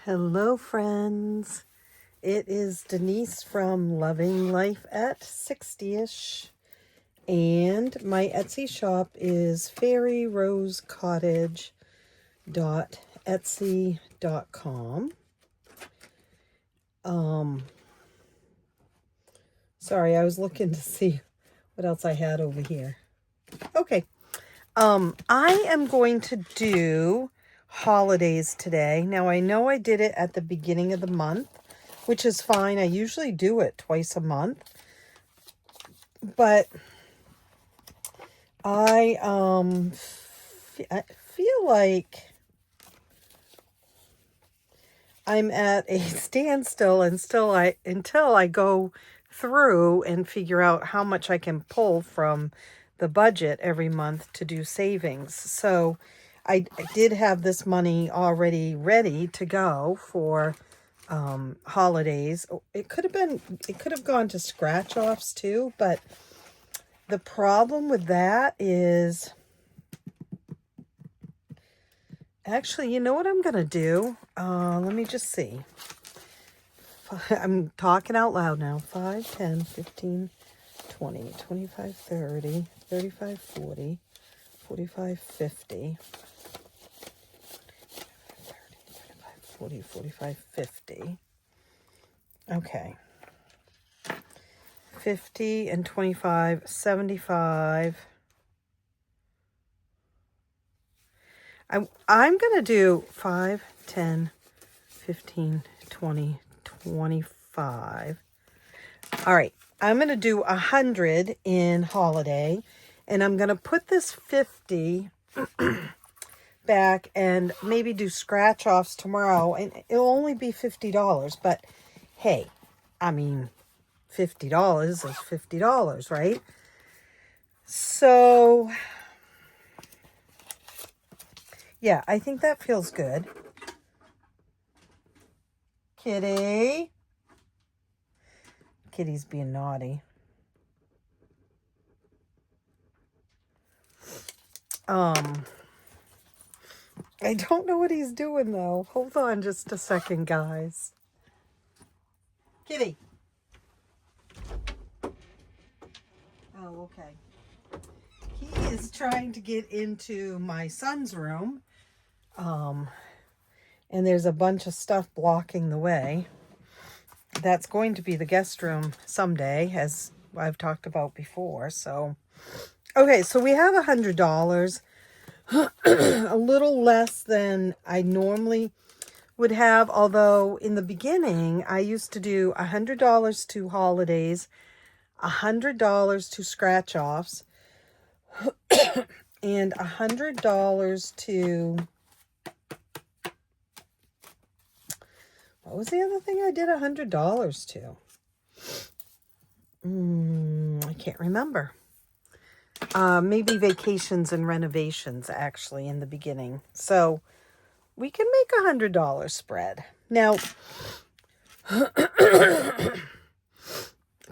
Hello, friends. It is Denise from Loving Life at 60ish. And my Etsy shop is fairyrosecottage.etsy.com. Sorry, I was looking to see what else I had over here. Okay. I am going to do holidays today. Now, I know I did it at the beginning of the month, which is fine. I usually do it twice a month. But I feel like I'm at a standstill until I go through and figure out how much I can pull from the budget every month to do savings. So I did have this money already ready to go for holidays. It could have gone to scratch offs too, but the problem with that is, actually, you know what I'm going to do? Let me just see. I'm talking out loud now. 5, 10, 15, 20, 25, 30, 35, 40, 45, 50, 40, 45, 50. Okay. 50 and 25, 75. I'm going to do 5, 10, 15, 20, 25. All right. I'm going to do 100 in holiday, and I'm going to put this 50 back and maybe do scratch offs tomorrow, and it'll only be $50, but hey, I mean, $50 is $50, right? So yeah, I think that feels good. Kitty. Kitty's being naughty. I don't know what he's doing though. Hold on just a second, guys. Kitty. Oh, okay. He is trying to get into my son's room. And there's a bunch of stuff blocking the way. That's going to be the guest room someday, as I've talked about before. So, okay, so we have $100, a little less than I normally would have. Although in the beginning, I used to do $100 to holidays, $100 to scratch offs, and $100 to, what was the other thing I did $100 to? I can't remember. Maybe vacations and renovations, actually, in the beginning. So we can make $100 spread. Now,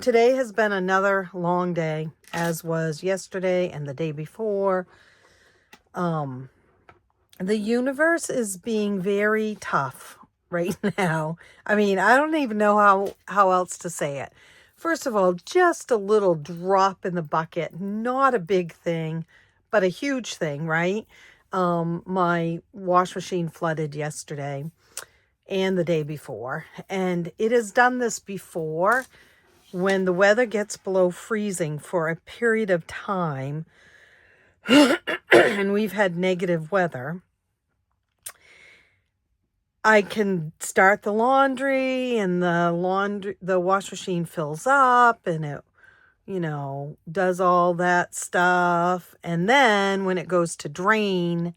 today has been another long day, as was yesterday and the day before. The universe is being very tough right now. I mean, I don't even know how else to say it. First of all, just a little drop in the bucket, not a big thing, but a huge thing, right? My wash machine flooded yesterday and the day before, and it has done this before. When the weather gets below freezing for a period of time, and we've had negative weather, I can start the laundry, and the wash machine fills up, and it, does all that stuff. And then when it goes to drain,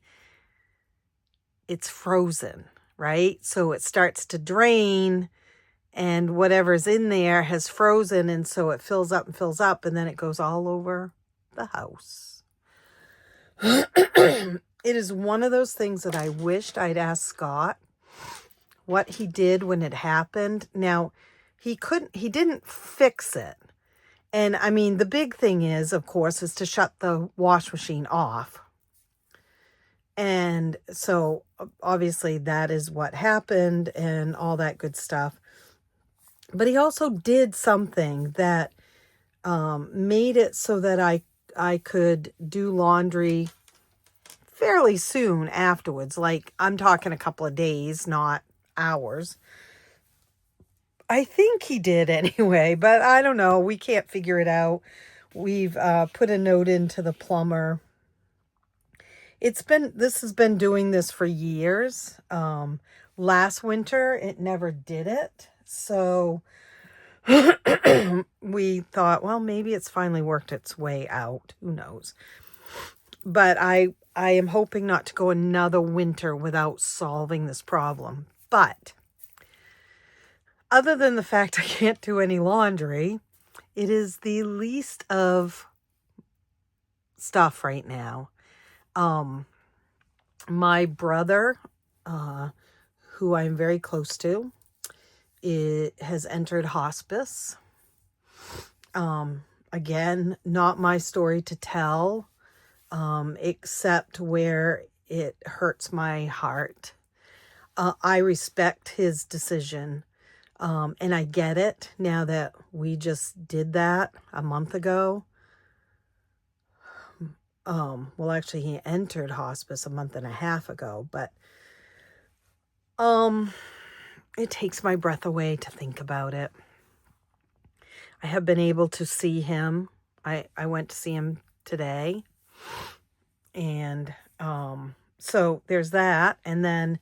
it's frozen, right? So it starts to drain, and whatever's in there has frozen, and so it fills up, and then it goes all over the house. It is one of those things that I wished I'd asked Scott what he did when it happened. Now, he didn't fix it. And I mean, the big thing is, of course, is to shut the wash machine off. And so obviously that is what happened and all that good stuff. But he also did something that made it so that I could do laundry fairly soon afterwards. Like, I'm talking a couple of days, not hours. I think he did anyway, but I don't know. We can't figure it out. We've put a note into the plumber. This has been doing this for years. Last winter, it never did it. So we thought, well, maybe it's finally worked its way out. Who knows? But I am hoping not to go another winter without solving this problem. But other than the fact I can't do any laundry, it is the least of stuff right now. My brother, who I'm very close to, has entered hospice. Again, not my story to tell, except where it hurts my heart. I respect his decision, and I get it now that we just did that a month ago. Well, actually, he entered hospice a month and a half ago, but it takes my breath away to think about it. I have been able to see him. I went to see him today. And so there's that. And then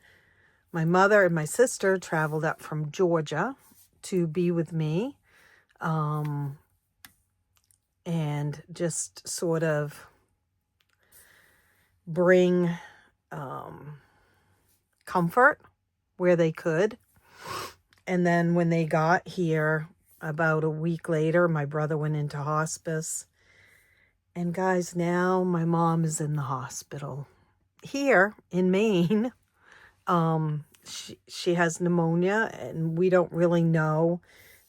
my mother and my sister traveled up from Georgia to be with me. And just sort of bring comfort where they could. And then when they got here, about a week later, my brother went into hospice. And guys, now my mom is in the hospital here in Maine. She has pneumonia, and we don't really know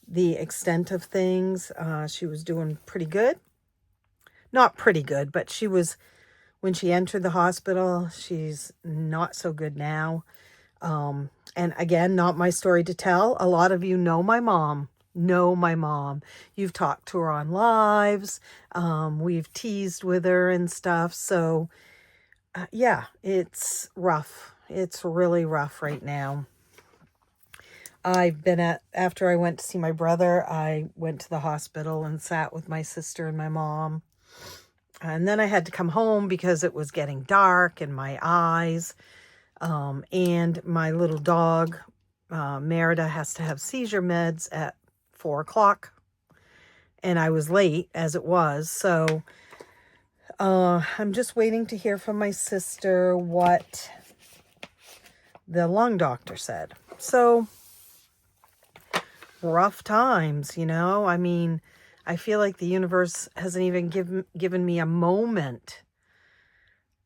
the extent of things. She was doing pretty good. Not pretty good, but she was, when she entered the hospital, she's not so good now. And again, not my story to tell. A lot of you know my mom. You've talked to her on lives. We've teased with her and stuff. So, yeah, it's rough. It's really rough right now. After I went to see my brother, I went to the hospital and sat with my sister and my mom. And then I had to come home because it was getting dark in my eyes. And my little dog, Merida, has to have seizure meds at 4 o'clock. And I was late as it was. So I'm just waiting to hear from my sister what the lung doctor said. So rough times, you know. I mean, I feel like the universe hasn't even given me a moment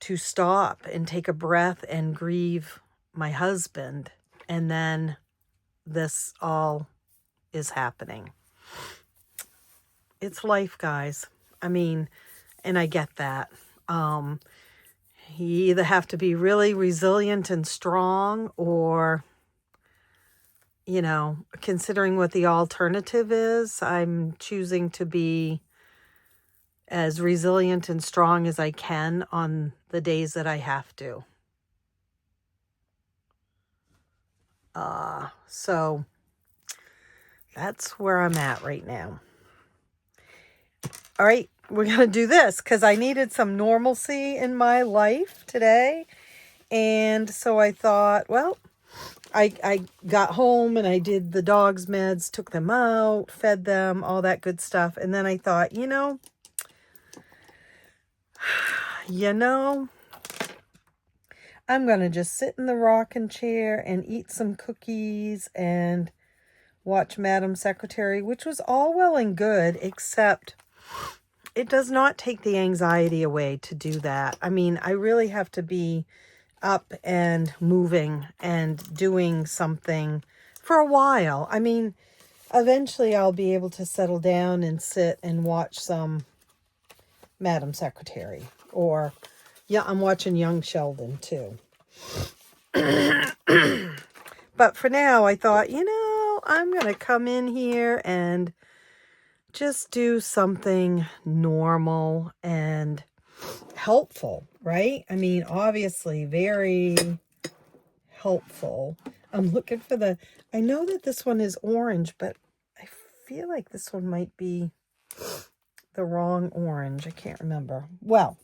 to stop and take a breath and grieve my husband. And then this all is happening. It's life, guys. I mean, and I get that. You either have to be really resilient and strong, or, you know, considering what the alternative is, I'm choosing to be as resilient and strong as I can on the days that I have to. So that's where I'm at right now. All right, we're going to do this because I needed some normalcy in my life today. And so I thought, well, I got home and I did the dog's meds, took them out, fed them, all that good stuff. And then I thought, you know, I'm going to just sit in the rocking chair and eat some cookies and watch Madam Secretary, which was all well and good, except it does not take the anxiety away to do that. I mean, I really have to be up and moving and doing something for a while. I mean, eventually I'll be able to settle down and sit and watch some Madam Secretary, or, Yeah, I'm watching Young Sheldon too. But for now, I thought, I'm going to come in here and just do something normal and helpful, right? I mean, obviously, very helpful. I'm looking for I know that this one is orange, but I feel like this one might be the wrong orange. I can't remember. Well,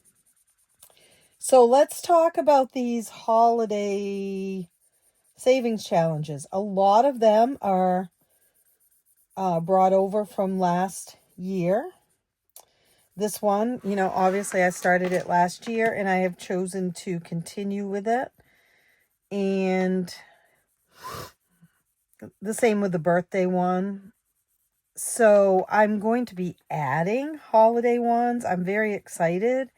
so let's talk about these holiday savings challenges. A lot of them are brought over from last year. This one, obviously I started it last year and I have chosen to continue with it. And the same with the birthday one. So I'm going to be adding holiday ones. I'm very excited.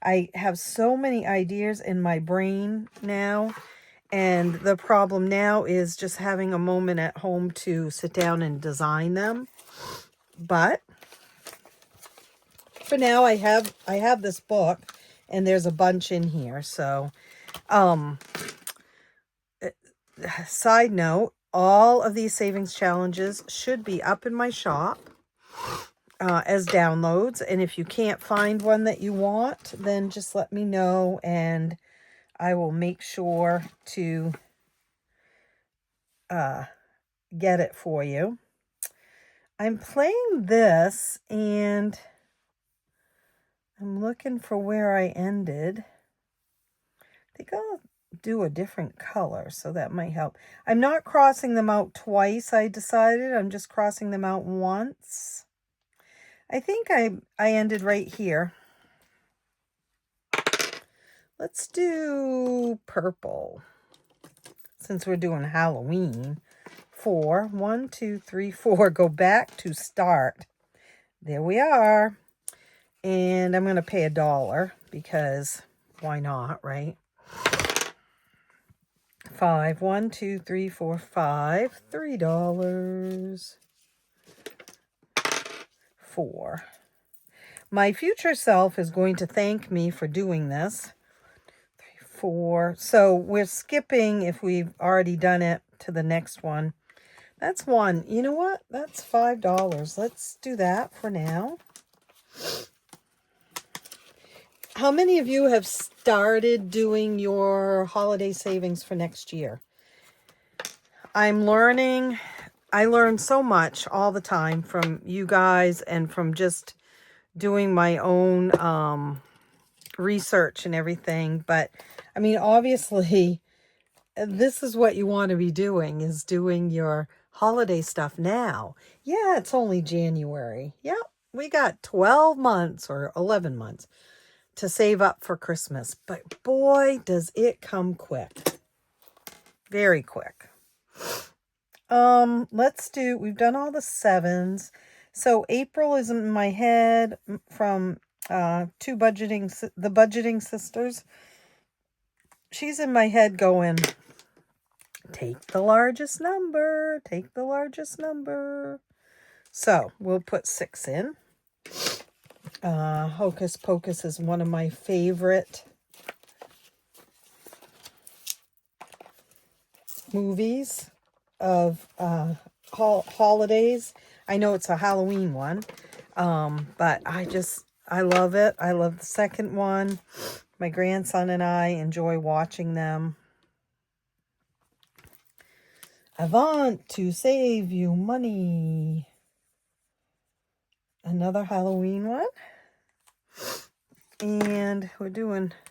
I have so many ideas in my brain now. And the problem now is just having a moment at home to sit down and design them. But for now, I have this book, and there's a bunch in here. So, side note, all of these savings challenges should be up in my shop as downloads. And if you can't find one that you want, then just let me know, and I will make sure to get it for you. I'm playing this, and I'm looking for where I ended. I think I'll do a different color, so that might help. I'm not crossing them out twice, I decided. I'm just crossing them out once. I think I ended right here. Let's do purple, since we're doing Halloween. 4, 1, 2, 3, 4. Go back to start. There we are. And I'm going to pay $1 because why not, right? 5, 1, 2, 3, 4, 5. $3. 4. My future self is going to thank me for doing this. 3, 4. So we're skipping, if we've already done it, to the next one. That's 1. You know what? That's $5. Let's do that for now. How many of you have started doing your holiday savings for next year? I'm learning. I learn so much all the time from you guys and from just doing my own research and everything. But, I mean, obviously, this is what you want to be doing, is doing your holiday stuff now. Yeah, it's only January. Yep, we got 12 months or 11 months to save up for Christmas. But boy, does it come quick. Very quick. We've done all the 7s. So April is in my head from the Budgeting Sisters. She's in my head going, take the largest number, take the largest number. So we'll put 6 in. Hocus Pocus is one of my favorite movies of holidays. I know it's a Halloween one, but I love it. I love the second one. My grandson and I enjoy watching them. I want to save you money. Another Halloween one. And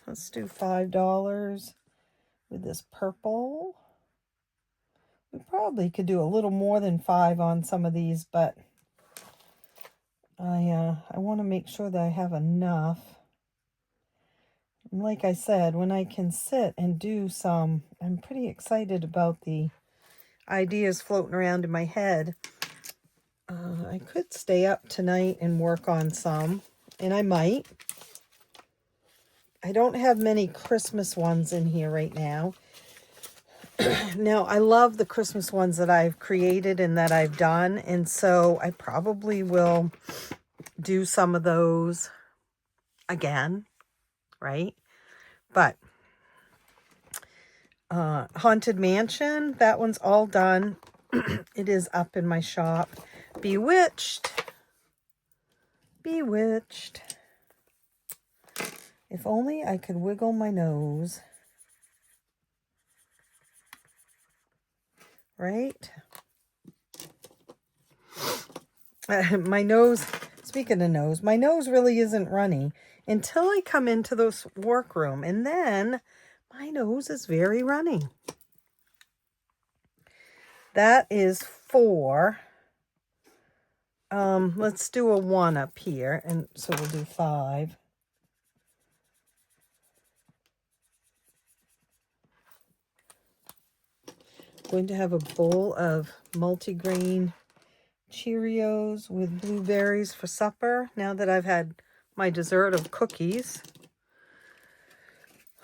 let's do $5 with this purple. We probably could do a little more than 5 on some of these, but I want to make sure that I have enough. And like I said, when I can sit and do some, I'm pretty excited about the ideas floating around in my head. I could stay up tonight and work on some, and I might. I don't have many Christmas ones in here right now. Now, I love the Christmas ones that I've created and that I've done, and so I probably will do some of those again, right? But Haunted Mansion, that one's all done. It is up in my shop. Bewitched. Bewitched. If only I could wiggle my nose. Right? My nose, speaking of nose, my nose really isn't runny until I come into this workroom. And then my nose is very runny. That is 4. Let's do a 1 up here. And so we'll do 5. Going to have a bowl of multigrain Cheerios with blueberries for supper now that I've had my dessert of cookies.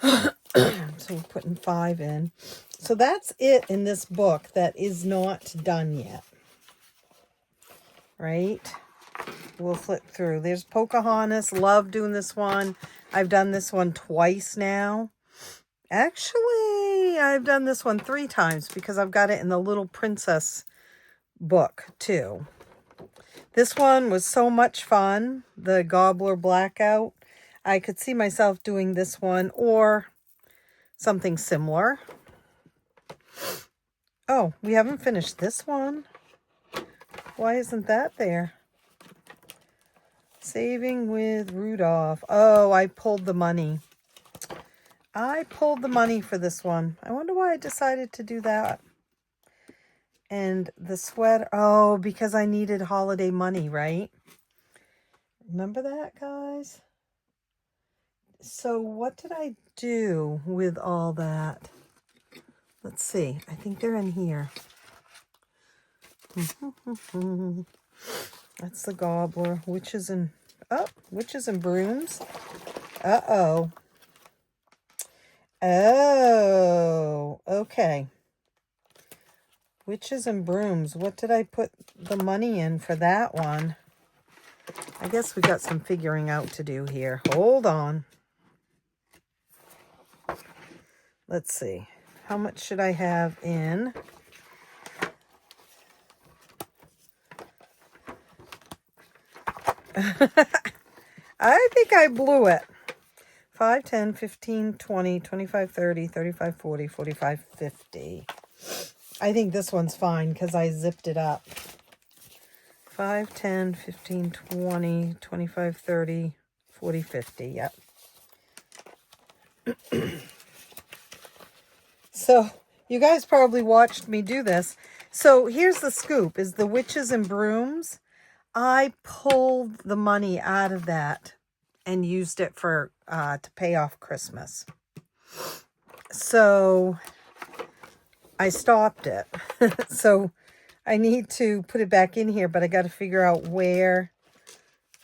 So we're putting 5 in. So that's it in this book that is not done yet. Right? We'll flip through. There's Pocahontas. Love doing this one. I've done this one twice now. Actually, I've done this one 3 times because I've got it in the Little Princess book too. This one was so much fun. The Gobbler Blackout. I could see myself doing this one or something similar. Oh, we haven't finished this one. Why isn't that there? Saving with Rudolph. Oh, I pulled the money. I pulled the money for this one. I wonder why I decided to do that. And the sweater. Oh, because I needed holiday money, right? Remember that, guys? So what did I do with all that? Let's see. I think they're in here. That's the Gobbler. Witches and Brooms. Uh-oh. Oh, okay. Witches and Brooms. What did I put the money in for that one? I guess we got some figuring out to do here. Hold on. Let's see. How much should I have in? I think I blew it. 5, 10, 15, 20, 25, 30, 35, 40, 45, 50. I think this one's fine because I zipped it up. 5, 10, 15, 20, 25, 30, 40, 50. Yep. So you guys probably watched me do this. So here's the scoop, is the Witches and Brooms. I pulled the money out of that and used it for to pay off Christmas. So I stopped it. So I need to put it back in here, but I got to figure out where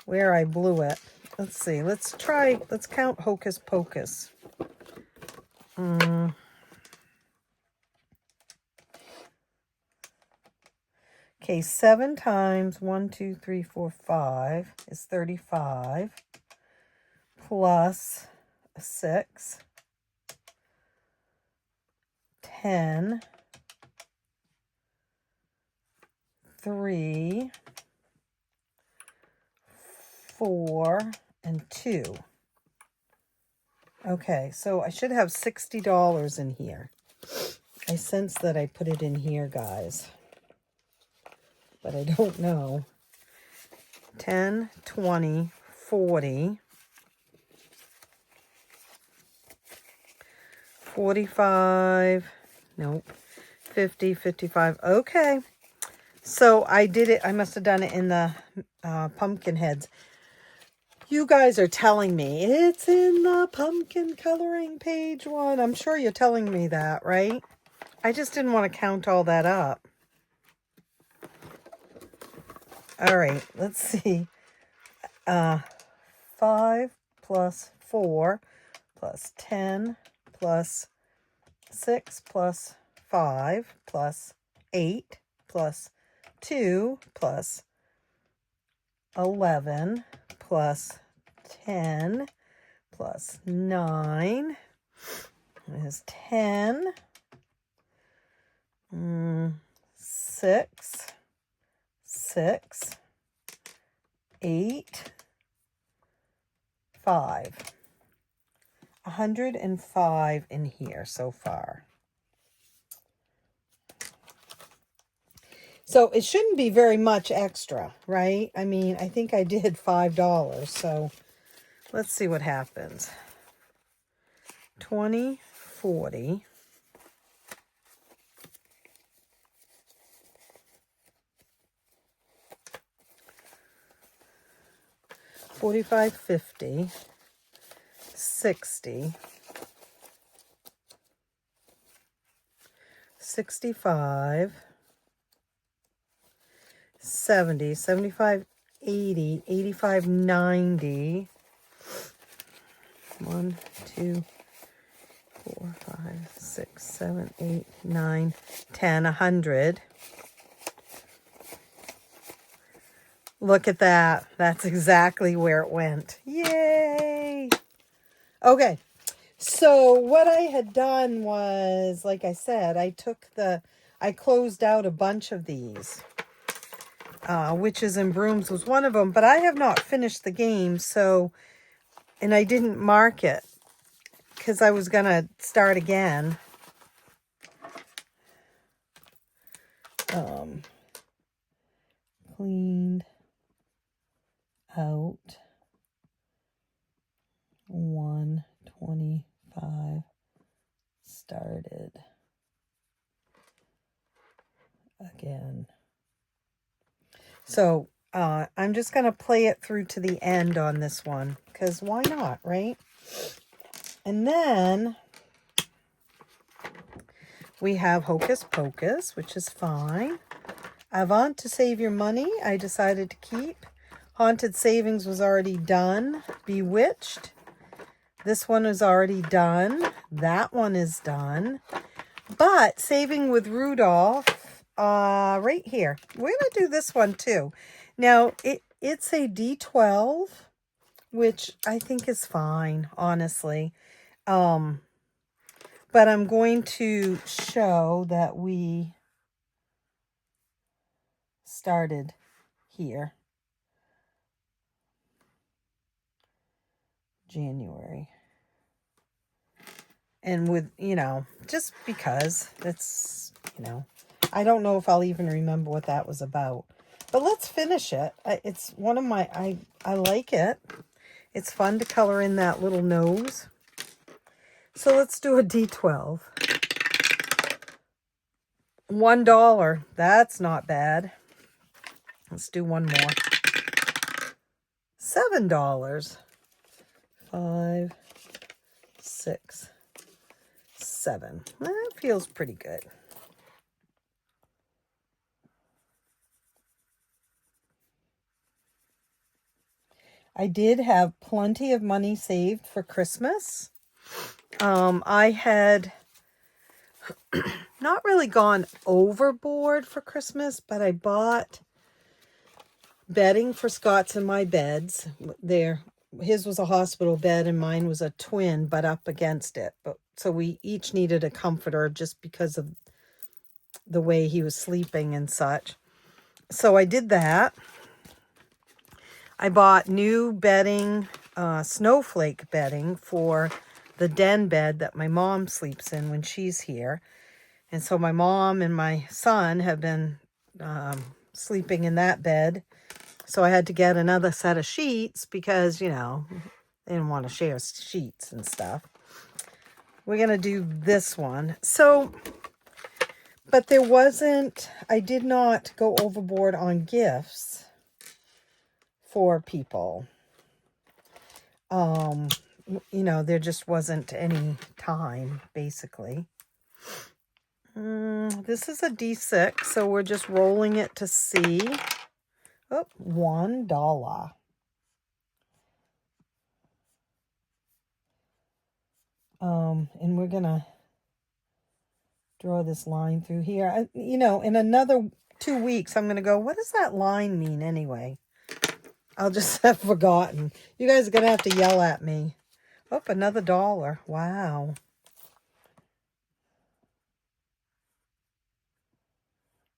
I blew it. Let's see. Let's count Hocus Pocus. Okay, 7 times 1, 2, 3, 4, 5 is 35. Plus 6. 10. 3. 4. And 2. Okay, so I should have $60 in here. I sense that I put it in here, guys. But I don't know. 10, 20, 40, 45, nope, 50, 55. Okay. So I did it. I must have done it in the pumpkin heads. You guys are telling me it's in the pumpkin coloring page 1. I'm sure you're telling me that, right? I just didn't want to count all that up. All right, let's see. 5 plus 4 plus 10 plus 6 plus 5 plus 8 plus 2 plus 11 plus 10 plus 9 Is 10, 6, 6, 8, 5. 105 in here so far. So it shouldn't be very much extra, right? I mean, I think I did $5, so let's see what happens. 20, 40. 45, 50, 60, 65, 70, 75, 80, 85, 90. 1, 2, 4, 5, 6, 7, 8, 9, 10, 100. Look at that. That's exactly where it went. Yay! Okay. So what I had done was, like I said, I closed out a bunch of these. Witches and Brooms was one of them, but I have not finished the game, so, and I didn't mark it because I was going to start again. Cleaned out 125, started again. So I'm just going to play it through to the end on this one, because why not, right? And then we have Hocus Pocus, which is fine. Avant to Save Your Money, I decided to keep. Haunted Savings was already done. Bewitched, this one is already done. That one is done. But Saving with Rudolph, right here. We're going to do this one too. Now, it's a D12, which I think is fine, honestly. But I'm going to show that we started here. January. And with, just because it's, I don't know if I'll even remember what that was about. But let's finish it. It's one of my, I like it. It's fun to color in that little nose. So let's do a D12. $1. That's not bad. Let's do one more. $7. 5, 6, 7. That feels pretty good. I did have plenty of money saved for Christmas. I had not really gone overboard for Christmas, but I bought bedding for Scott's and my beds. His was a hospital bed and mine was a twin, but up against it. So we each needed a comforter just because of the way he was sleeping and such. So I did that. I bought new bedding, snowflake bedding for the den bed that my mom sleeps in when she's here. And so my mom and my son have been sleeping in that bed. So I had to get another set of sheets because, they didn't want to share sheets and stuff. We're going to do this one. So, but I did not go overboard on gifts for people. There just wasn't any time, basically. This is a D6, so we're just rolling it to see. Oh, $1. And we're going to draw this line through here. In another 2 weeks, I'm going to go, what does that line mean anyway? I'll just have forgotten. You guys are going to have to yell at me. Oh, another $1. Wow.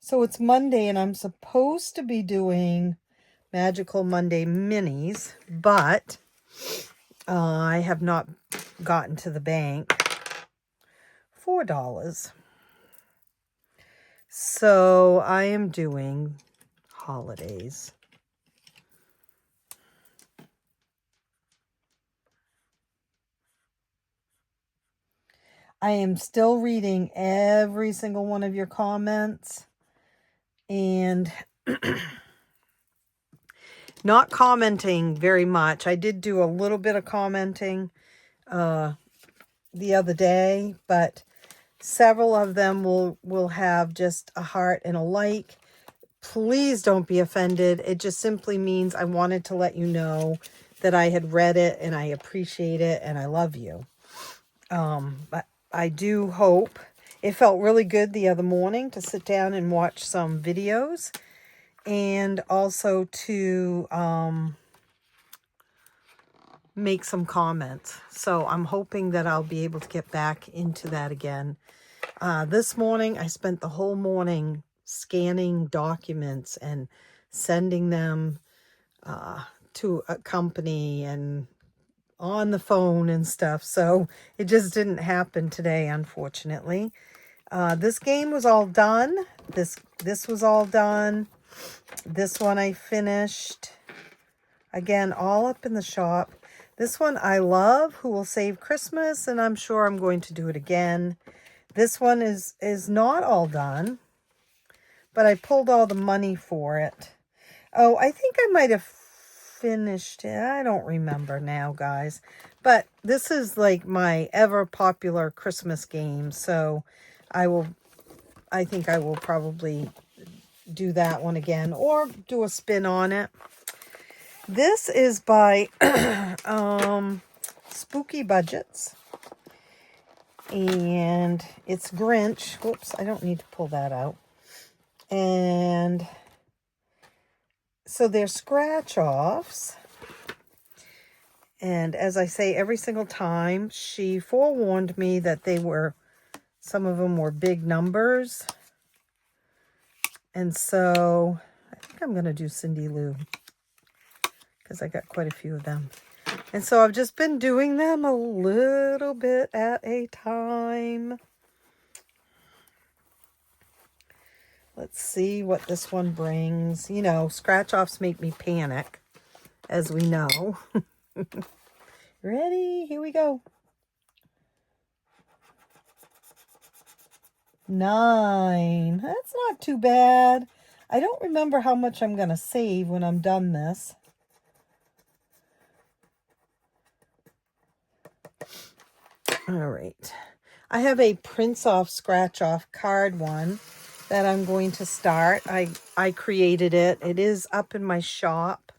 So it's Monday and I'm supposed to be doing Magical Monday minis, but I have not gotten to the bank. $4. So I am doing holidays. I am still reading every single one of your comments and not commenting very much. I did do a little bit of commenting the other day, but several of them will have just a heart and a like. Please don't be offended. It just simply means I wanted to let you know that I had read it and I appreciate it and I love you. But I do hope it felt really good the other morning to sit down and watch some videos and also to make some comments. So I'm hoping that I'll be able to get back into that again. This morning, I spent the whole morning scanning documents and sending them to a company and on the phone and stuff. So it just didn't happen today, unfortunately. This game was all done. This was all done. This one I finished. Again, all up in the shop. This one I love, Who Will Save Christmas, and I'm sure I'm going to do it again. This one is not all done, but I pulled all the money for it. Oh, I think I might have finished it. I don't remember now, guys. But this is like my ever popular Christmas game, so I think I will probably do that one again or do a spin on it. This is by Spooky Budgets. And it's Grinch. Whoops, I don't need to pull that out. And so they're scratch-offs. And as I say every single time, she forewarned me that some of them were big numbers. And so I think I'm going to do Cindy Lou, because I got quite a few of them. And so I've just been doing them a little bit at a time. Let's see what this one brings. You know, scratch-offs make me panic, as we know. Ready? Here we go. 9. That's not too bad. I don't remember how much I'm going to save when I'm done this. All right. I have a Prince-Off scratch-off card one that I'm going to start. I created it. It is up in my shop.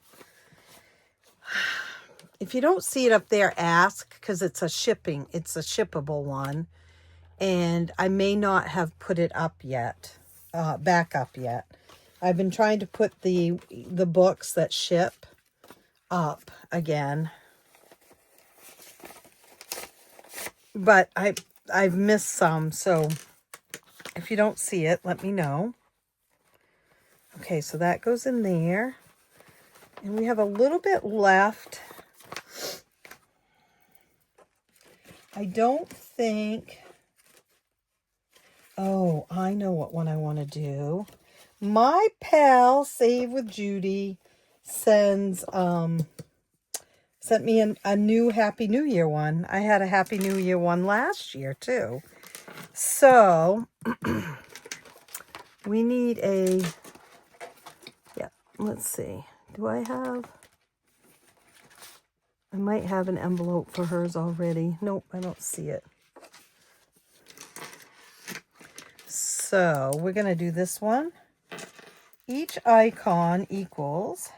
If you don't see it up there, ask, because it's a shippable one. And I may not have put it up yet, back up yet. I've been trying to put the books that ship up again. But I've missed some, so if you don't see it, let me know. Okay, so that goes in there. And we have a little bit left. I don't think... Oh, I know what one I want to do. My pal, Save with Judy, sent me a new Happy New Year one. I had a Happy New Year one last year, too. So, we need a... Yeah, let's see. Do I have... I might have an envelope for hers already. Nope, I don't see it. So, we're going to do this one. Each icon equals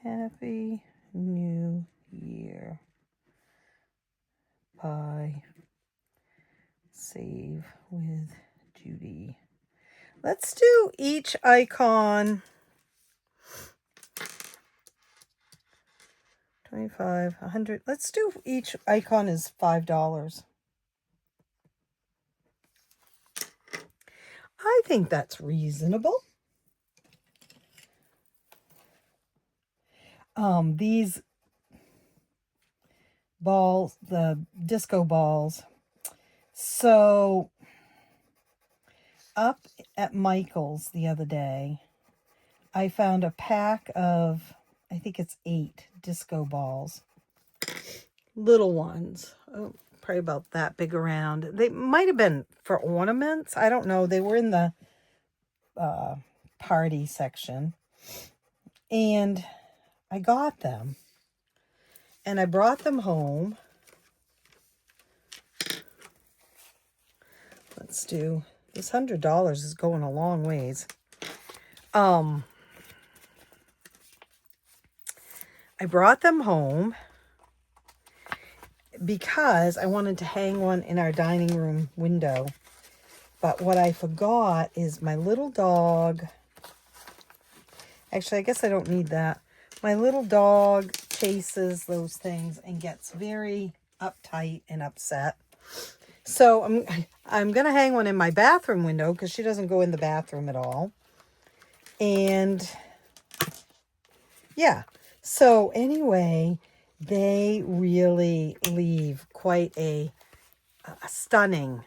Happy New Year by Save with Judy. Let's do each icon 25, 100. Let's do each icon is $5. I think that's reasonable. These balls, the disco balls. So up at Michael's the other day, I found a pack of, I think it's 8 disco balls. Little ones. Oh, probably about that big around. They might have been for ornaments. I don't know. They were in the party section. And I got them. And I brought them home. Let's do, this $100 is going a long ways. I brought them home because I wanted to hang one in our dining room window. But what I forgot is my little dog. Actually, I guess I don't need that. My little dog chases those things and gets very uptight and upset. So I'm going to hang one in my bathroom window because she doesn't go in the bathroom at all. And yeah. So anyway, they really leave quite a stunning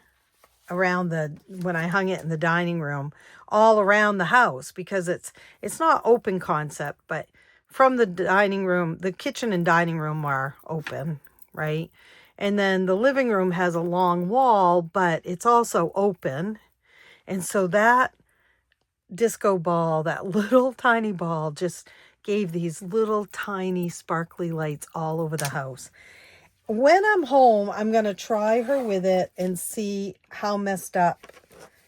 around when I hung it in the dining room, all around the house, because it's not open concept, but from the dining room, the kitchen and dining room are open, right? And then the living room has a long wall, but it's also open. And so that disco ball, that little tiny ball, just gave these little tiny sparkly lights all over the house. When I'm home, I'm going to try her with it and see how messed up.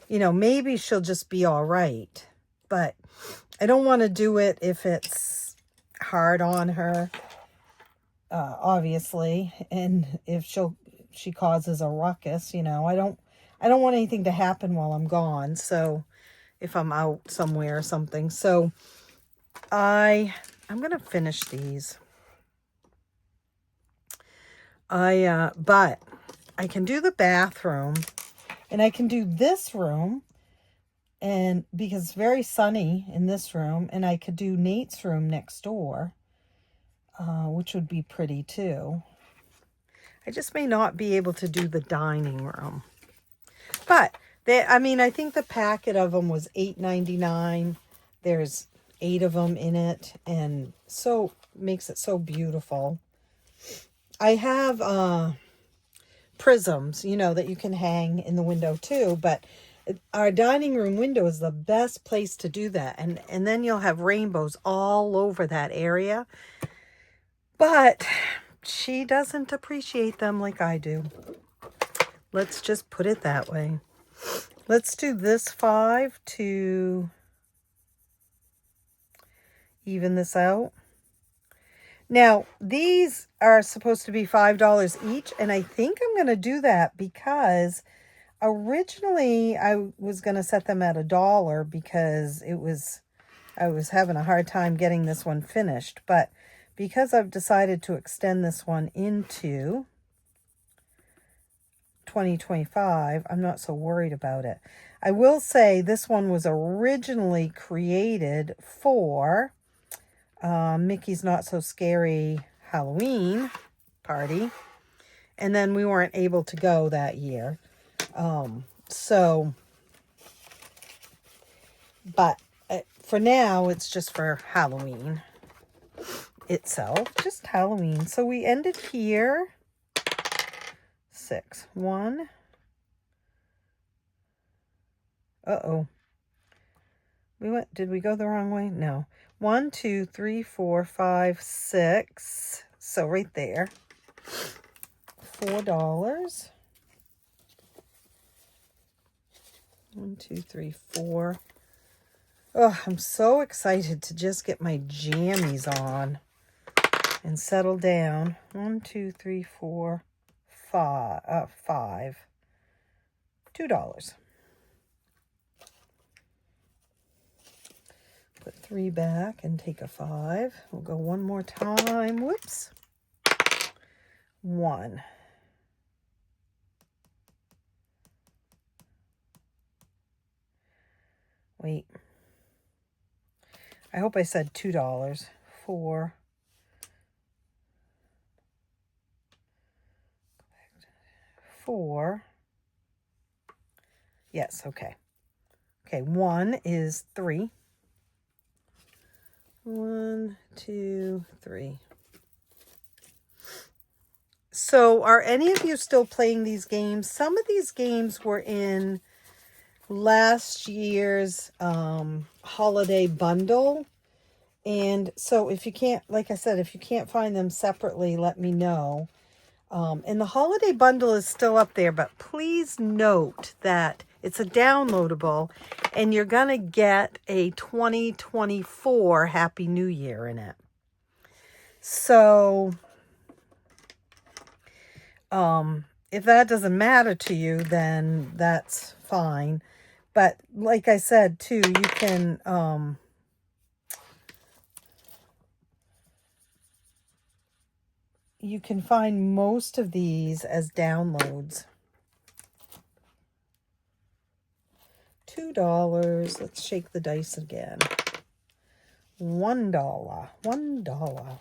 You know, maybe she'll just be all right. But I don't want to do it if it's hard on her, obviously. And if she causes a ruckus, you know, I don't want anything to happen while I'm gone. So if I'm out somewhere or something. So I'm going to finish these. But I can do the bathroom and I can do this room, and because it's very sunny in this room, and I could do Nate's room next door, which would be pretty too. I just may not be able to do the dining room, but I think the packet of them was $8.99. There's 8 of them in it, and so makes it so beautiful. I have prisms, you know, that you can hang in the window too, but our dining room window is the best place to do that. And then you'll have rainbows all over that area. But she doesn't appreciate them like I do. Let's just put it that way. Let's do this 5 to even this out. Now, these are supposed to be $5 each, and I think I'm going to do that because originally I was going to set them at $1 because I was having a hard time getting this one finished. But because I've decided to extend this one into 2025, I'm not so worried about it. I will say this one was originally created for Mickey's Not So Scary Halloween party, and then we weren't able to go that year. But for now, it's just for Halloween itself, just Halloween. So we ended here. 6. 1. Uh-oh. Did we go the wrong way? No. 1, 2, 3, 4, 5, 6. So right there. $4. 1, 2, 3, 4. Oh, I'm so excited to just get my jammies on and settle down. 1, 2, 3, 4, 5. $2. Put 3 back and take a 5. We'll go one more time. Whoops. 1. Wait. I hope I said $2. 4. Yes, okay. Okay, 1 is 3. 1, 2, 3. So are any of you still playing these games? Some of these games were in last year's holiday bundle. And so if you can't, like I said, if you can't find them separately, let me know. And the holiday bundle is still up there, but please note that it's a downloadable and you're going to get a 2024 Happy New Year in it. So, if that doesn't matter to you, then that's fine. But like I said, too, you can find most of these as downloads. $2. Let's shake the dice again. $1. $1.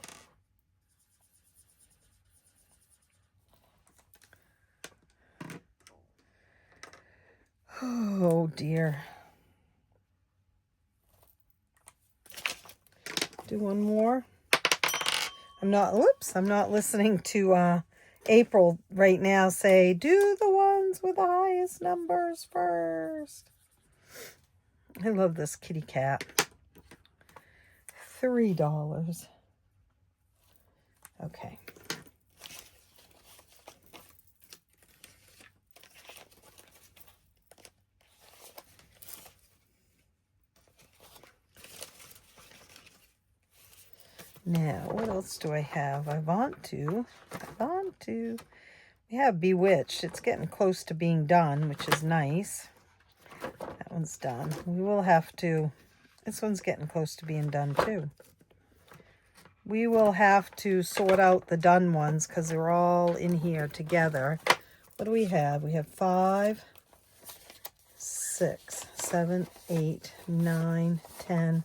Oh dear. Do one more. I'm not listening to April right now say, do the ones with the highest numbers first. I love this kitty cat. $3. Okay. Now, what else do I have? I want to. We have Bewitched. It's getting close to being done, which is nice. That one's done. We will have to, this one's getting close to being done too. We will have to sort out the done ones because they're all in here together. What do we have? We have 5, 6, 7, 8, 9, 10.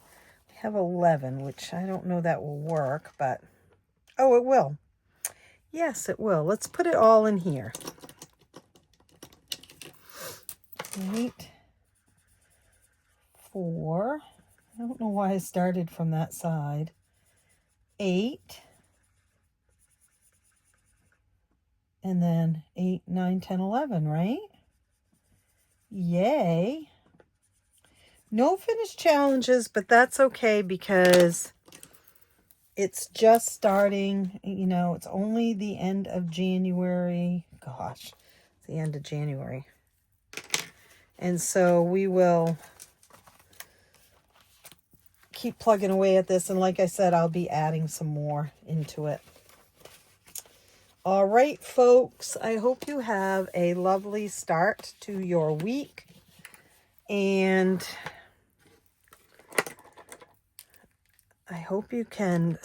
We have 11, which I don't know that will work, but, oh, it will. Yes, it will. Let's put it all in here. 8, 4. I don't know why I started from that side. 8. And then 8, 9, 10, 11, right? Yay. No finished challenges, but that's okay because it's just starting. You know, it's only the end of January. Gosh, it's the end of January. And so we will keep plugging away at this. And like I said, I'll be adding some more into it. All right, folks, I hope you have a lovely start to your week. And I hope you can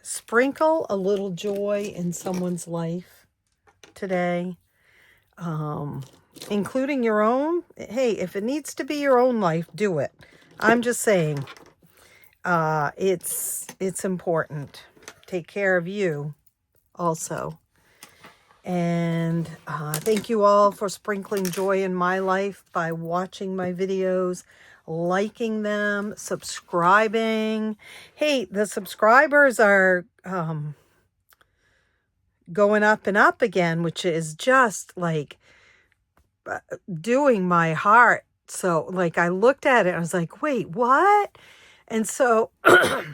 sprinkle a little joy in someone's life today, including your own. Hey, if it needs to be your own life, do it. I'm just saying, it's important. Take care of you also. And thank you all for sprinkling joy in my life by watching my videos, liking them, subscribing. Hey, the subscribers are going up and up again, which is just like doing my heart. So like I looked at it, I was like, wait, what? And so I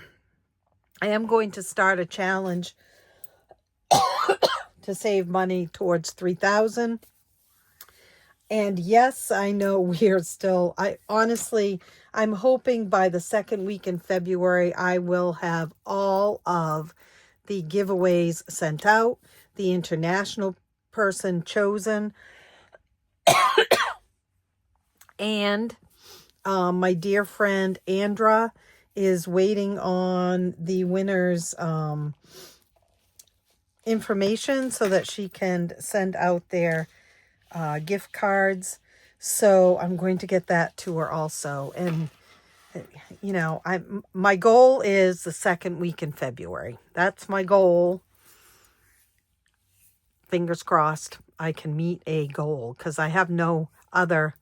am going to start a challenge to save money towards 3,000. And yes, I know we're still, I'm hoping by the second week in February, I will have all of the giveaways sent out, the international person chosen, and my dear friend Andra is waiting on the winner's information so that she can send out their gift cards. So I'm going to get that to her also. And, you know, my goal is the second week in February. That's my goal. Fingers crossed I can meet a goal, because I have no other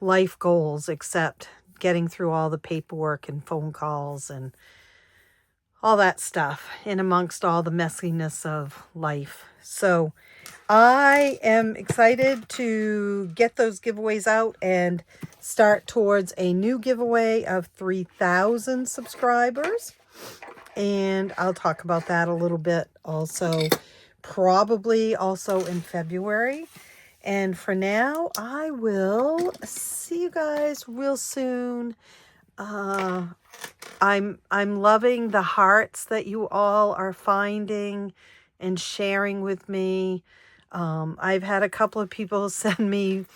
life goals except getting through all the paperwork and phone calls and all that stuff in amongst all the messiness of life. So I am excited to get those giveaways out and start towards a new giveaway of 3,000 subscribers. And I'll talk about that a little bit also, probably also in February. And for now, I will see you guys real soon. I'm loving the hearts that you all are finding and sharing with me. I've had a couple of people send me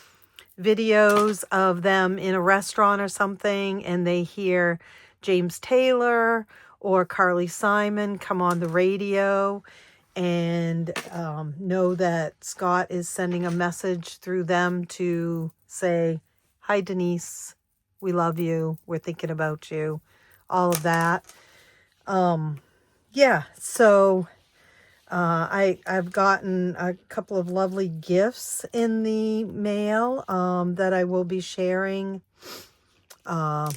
videos of them in a restaurant or something, and they hear James Taylor or Carly Simon come on the radio, and know that Scott is sending a message through them to say, "Hi, Denise. We love you. We're thinking about you." All of that. Yeah, so I've gotten a couple of lovely gifts in the mail that I will be sharing that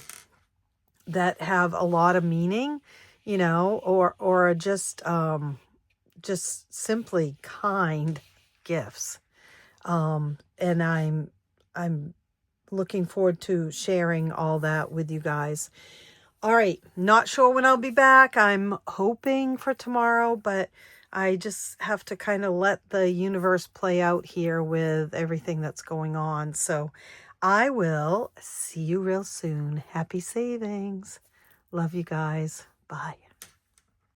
have a lot of meaning, you know, or just simply kind gifts. And I'm looking forward to sharing all that with you guys. All right, not sure when I'll be back. I'm hoping for tomorrow, but I just have to kind of let the universe play out here with everything that's going on. So I will see you real soon. Happy savings. Love you guys. Bye.